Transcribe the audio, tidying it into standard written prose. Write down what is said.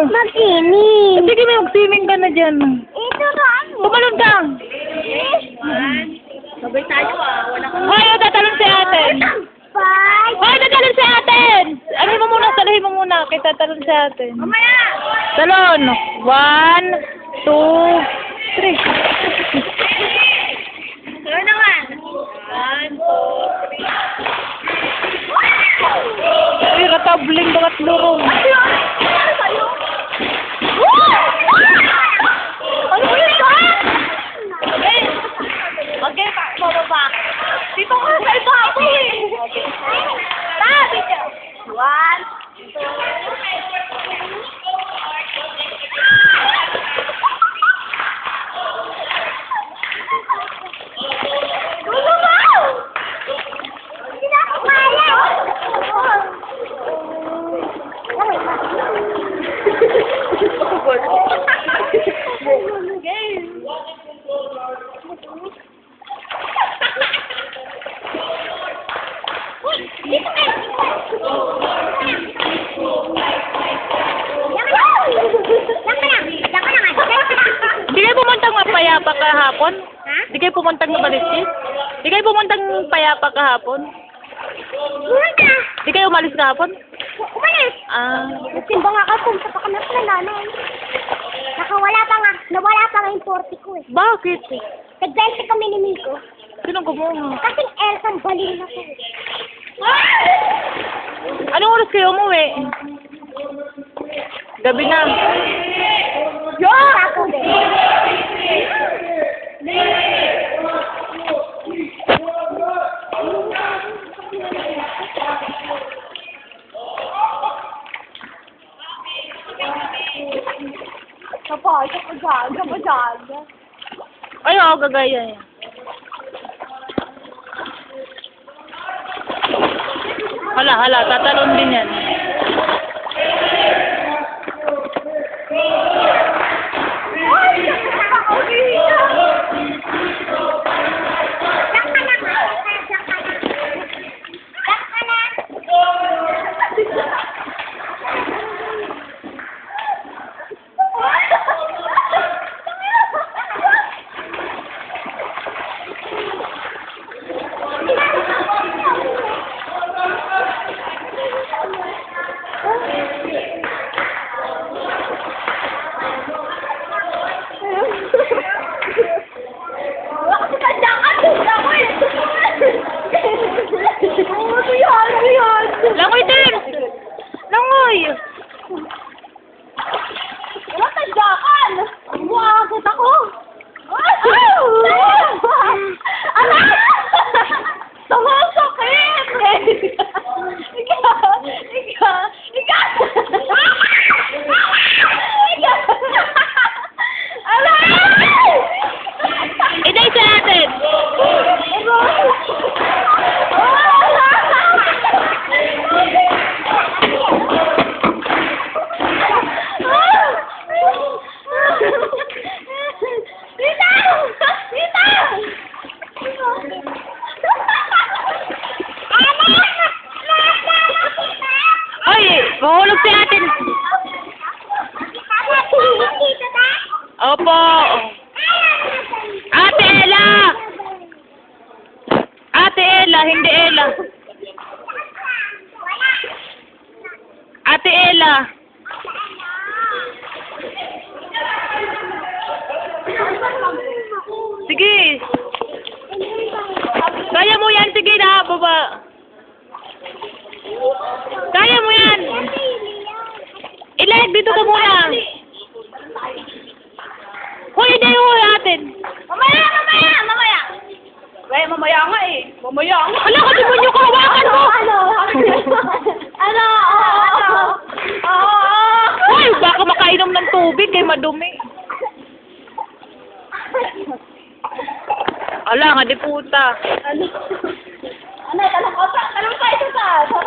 Mag-swimming. Sige, may mag-swimming ka na dyan. Ito ba? Tumalon ka. Sabay tayo wala kang... Hoy, tatalon si atin. Bye! Hoy, tatalon si atin. Ano mo muna, salahin mo muna. Kaya tatalon si atin. Mamaya! Talon. 1, 2, 3. Ito naman. 1, 2, 3. Ay, katabling bagat lurong. Ano sa'yo? Ano ba yun ha? Okay, bababa. Dito ka sa iba ako eh. Okay. Sabi ka. 1, 2. Gusto mo? Hindi na ako kaya. Di kayo pumuntang mapayapa kahapon? Ha? Di kayo pumuntang mabalitis? Di kayo pumuntang payapa kahapon? Punta! Di kayo umalis kahapon? Umalis! Ah, Nagsimba nga ka, punta pa kami sa nanay. Nawala pa nga yung 40 ko eh. bakit? Nag-20 kami ni Miko. Sinong kumuha? Kasing Elsang balin na ko. Anong oras kayo umuwi? Gabi na. Yo! Saturday. Kapag, kapag. Ay, oo, gagaya yan. Hala, tatalon din yan. Langoy din! Langoy! Wala tadyakan! Buwagot ako! Ano? Sumasakit! Ika! Ano? Iday sa atin! Ay, mahulog si atin! Opo! Ate Ella! Ate Ella, hindi Ella. Ate Ella. Sige. Kaya mo yan, sige na, baba. Kaya mo yan. Ilag, dito ka muna. Hoy, hindi ho natin. Mamaya! Weh, mamaya nga eh. Mamaya nga. Ala, kasi mo nyo kahawakan mo. Ano? Hoy, baka makainom ng tubig kay madumi. Ala, nga di puta. Ano? Tanong ka isa sa